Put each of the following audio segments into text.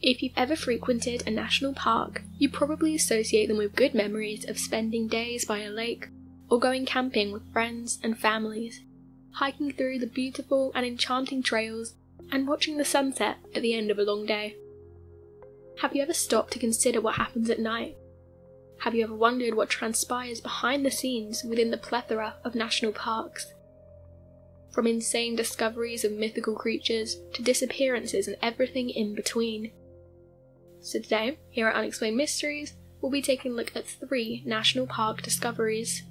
If you've ever frequented a national park, you probably associate them with good memories of spending days by a lake, or going camping with friends and families, hiking through the beautiful and enchanting trails, and watching the sunset at the end of a long day. Have you ever stopped to consider what happens at night? Have you ever wondered what transpires behind the scenes within the plethora of national parks? From insane discoveries of mythical creatures to disappearances and everything in between. So today, here at Unexplained Mysteries, we'll be taking a look at 3 national park discoveries.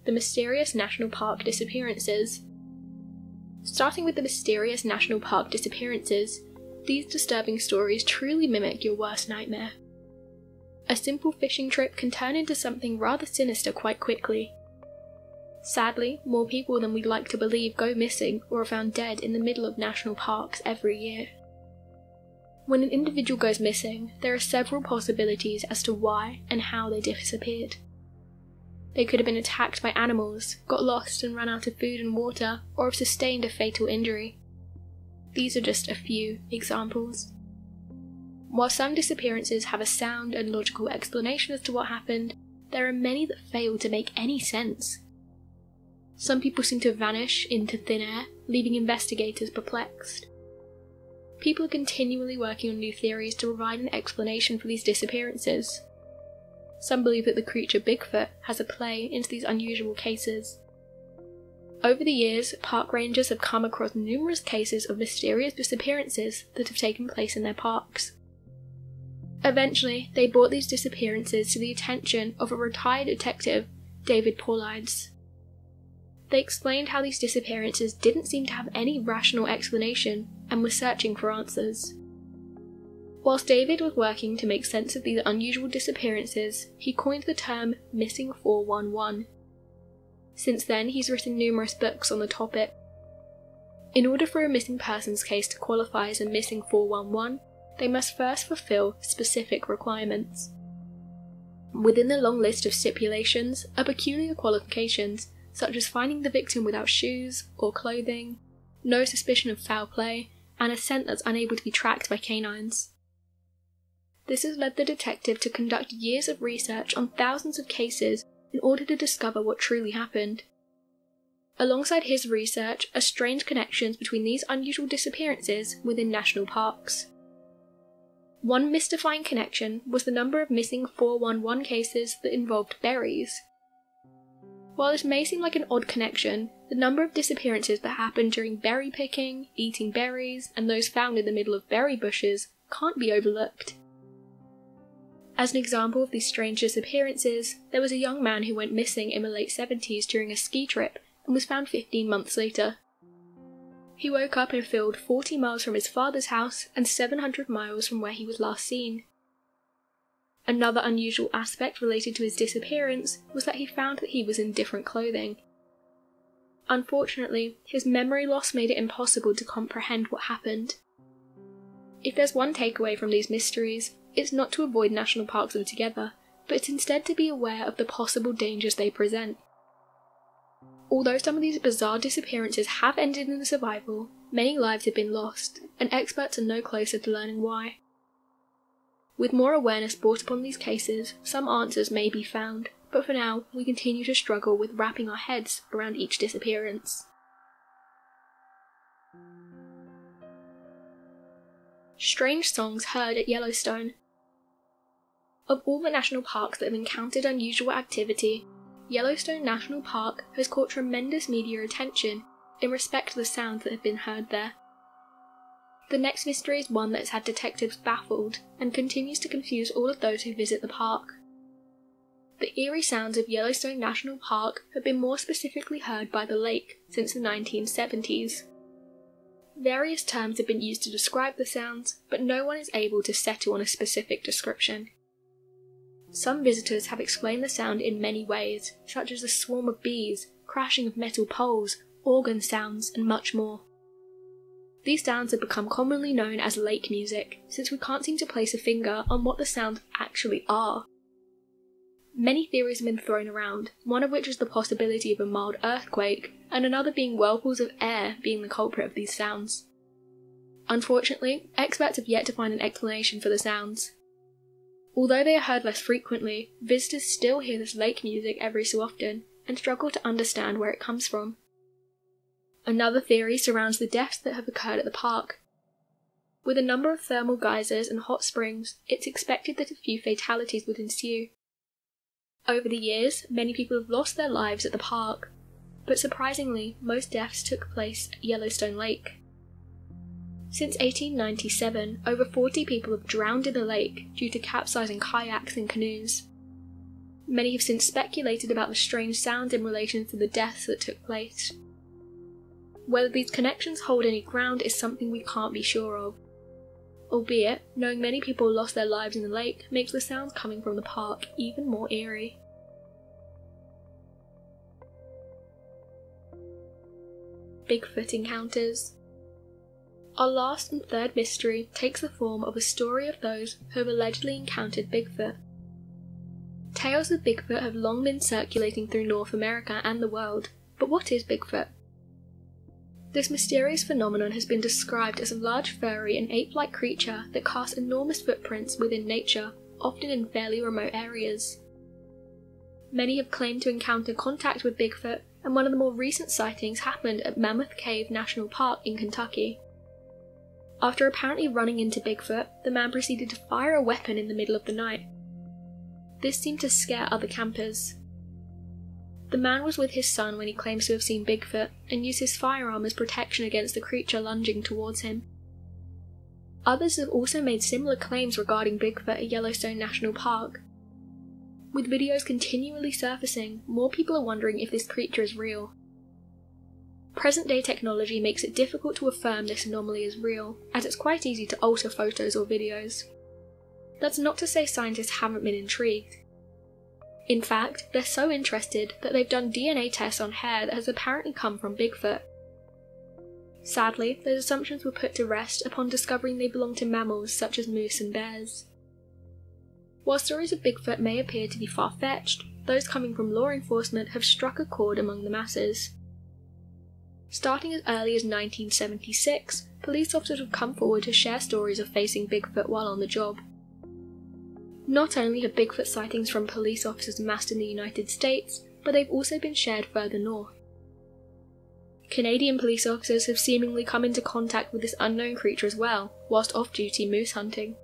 The mysterious national park disappearances. Starting with the mysterious national park disappearances, these disturbing stories truly mimic your worst nightmare. A simple fishing trip can turn into something rather sinister quite quickly. Sadly, more people than we'd like to believe go missing or are found dead in the middle of national parks every year. When an individual goes missing, there are several possibilities as to why and how they disappeared. They could have been attacked by animals, got lost and ran out of food and water, or have sustained a fatal injury. These are just a few examples. While some disappearances have a sound and logical explanation as to what happened, there are many that fail to make any sense. Some people seem to vanish into thin air, leaving investigators perplexed. People are continually working on new theories to provide an explanation for these disappearances. Some believe that the creature Bigfoot has a play into these unusual cases. Over the years, park rangers have come across numerous cases of mysterious disappearances that have taken place in their parks. Eventually, they brought these disappearances to the attention of a retired detective, David Paulides. They explained how these disappearances didn't seem to have any rational explanation and were searching for answers. Whilst David was working to make sense of these unusual disappearances, he coined the term Missing 411. Since then, he's written numerous books on the topic. In order for a missing persons case to qualify as a Missing 411, they must first fulfill specific requirements. Within the long list of stipulations are peculiar qualifications, such as finding the victim without shoes or clothing, no suspicion of foul play, and a scent that's unable to be tracked by canines. This has led the detective to conduct years of research on thousands of cases in order to discover what truly happened. Alongside his research are strange connections between these unusual disappearances within national parks. One mystifying connection was the number of missing 411 cases that involved berries. While this may seem like an odd connection, the number of disappearances that happened during berry picking, eating berries, and those found in the middle of berry bushes can't be overlooked. As an example of these strange disappearances, there was a young man who went missing in the late 70s during a ski trip and was found 15 months later. He woke up in a field 40 miles from his father's house and 700 miles from where he was last seen. Another unusual aspect related to his disappearance was that he found that he was in different clothing. Unfortunately, his memory loss made it impossible to comprehend what happened. If there's one takeaway from these mysteries, it's not to avoid national parks altogether, but it's instead to be aware of the possible dangers they present. Although some of these bizarre disappearances have ended in survival, many lives have been lost, and experts are no closer to learning why. With more awareness brought upon these cases, some answers may be found, but for now, we continue to struggle with wrapping our heads around each disappearance. Strange songs heard at Yellowstone. Of all the national parks that have encountered unusual activity, Yellowstone National Park has caught tremendous media attention in respect to the sounds that have been heard there. The next mystery is one that has had detectives baffled and continues to confuse all of those who visit the park. The eerie sounds of Yellowstone National Park have been more specifically heard by the lake since the 1970s. Various terms have been used to describe the sounds, but no one is able to settle on a specific description. Some visitors have explained the sound in many ways, such as a swarm of bees, crashing of metal poles, organ sounds, and much more. These sounds have become commonly known as lake music, since we can't seem to place a finger on what the sounds actually are. Many theories have been thrown around, one of which is the possibility of a mild earthquake, and another being whirlpools of air being the culprit of these sounds. Unfortunately, experts have yet to find an explanation for the sounds. Although they are heard less frequently, visitors still hear this lake music every so often, and struggle to understand where it comes from. Another theory surrounds the deaths that have occurred at the park. With a number of thermal geysers and hot springs, it's expected that a few fatalities would ensue. Over the years, many people have lost their lives at the park, but surprisingly, most deaths took place at Yellowstone Lake. Since 1897, over 40 people have drowned in the lake due to capsizing kayaks and canoes. Many have since speculated about the strange sounds in relation to the deaths that took place. Whether these connections hold any ground is something we can't be sure of. Albeit, knowing many people lost their lives in the lake makes the sounds coming from the park even more eerie. Bigfoot Encounters. Our last and third mystery takes the form of a story of those who have allegedly encountered Bigfoot. Tales of Bigfoot have long been circulating through North America and the world, but what is Bigfoot? This mysterious phenomenon has been described as a large furry and ape-like creature that casts enormous footprints within nature, often in fairly remote areas. Many have claimed to encounter contact with Bigfoot, and one of the more recent sightings happened at Mammoth Cave National Park in Kentucky. After apparently running into Bigfoot, the man proceeded to fire a weapon in the middle of the night. This seemed to scare other campers. The man was with his son when he claims to have seen Bigfoot, and used his firearm as protection against the creature lunging towards him. Others have also made similar claims regarding Bigfoot at Yellowstone National Park. With videos continually surfacing, more people are wondering if this creature is real. Present-day technology makes it difficult to affirm this anomaly is real, as it's quite easy to alter photos or videos. That's not to say scientists haven't been intrigued. In fact, they're so interested that they've done DNA tests on hair that has apparently come from Bigfoot. Sadly, those assumptions were put to rest upon discovering they belong to mammals such as moose and bears. While stories of Bigfoot may appear to be far-fetched, those coming from law enforcement have struck a chord among the masses. Starting as early as 1976, police officers have come forward to share stories of facing Bigfoot while on the job. Not only have Bigfoot sightings from police officers amassed in the United States, but they've also been shared further north. Canadian police officers have seemingly come into contact with this unknown creature as well, whilst off-duty moose hunting.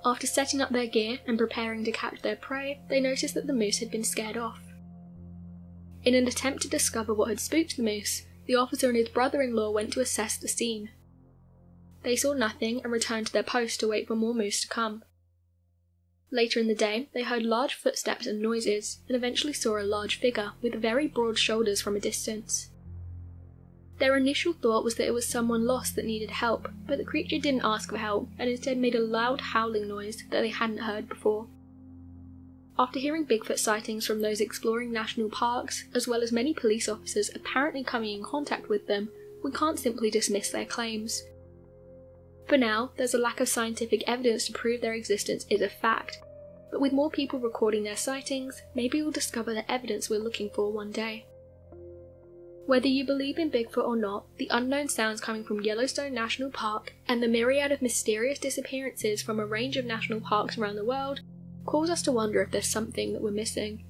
After setting up their gear and preparing to catch their prey, they noticed that the moose had been scared off. In an attempt to discover what had spooked the moose, the officer and his brother-in-law went to assess the scene. They saw nothing and returned to their post to wait for more moose to come. Later in the day, they heard large footsteps and noises, and eventually saw a large figure with very broad shoulders from a distance. Their initial thought was that it was someone lost that needed help, but the creature didn't ask for help, and instead made a loud howling noise that they hadn't heard before. After hearing Bigfoot sightings from those exploring national parks, as well as many police officers apparently coming in contact with them, we can't simply dismiss their claims. For now, there's a lack of scientific evidence to prove their existence is a fact, but with more people recording their sightings, maybe we'll discover the evidence we're looking for one day. Whether you believe in Bigfoot or not, the unknown sounds coming from Yellowstone National Park and the myriad of mysterious disappearances from a range of national parks around the world cause us to wonder if there's something that we're missing.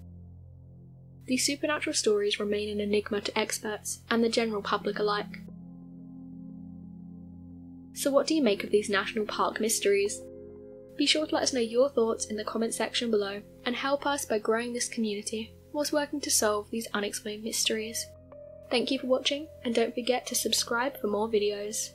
These supernatural stories remain an enigma to experts and the general public alike. So what do you make of these national park mysteries? Be sure to let us know your thoughts in the comment section below and help us by growing this community whilst working to solve these unexplained mysteries. Thank you for watching, and don't forget to subscribe for more videos.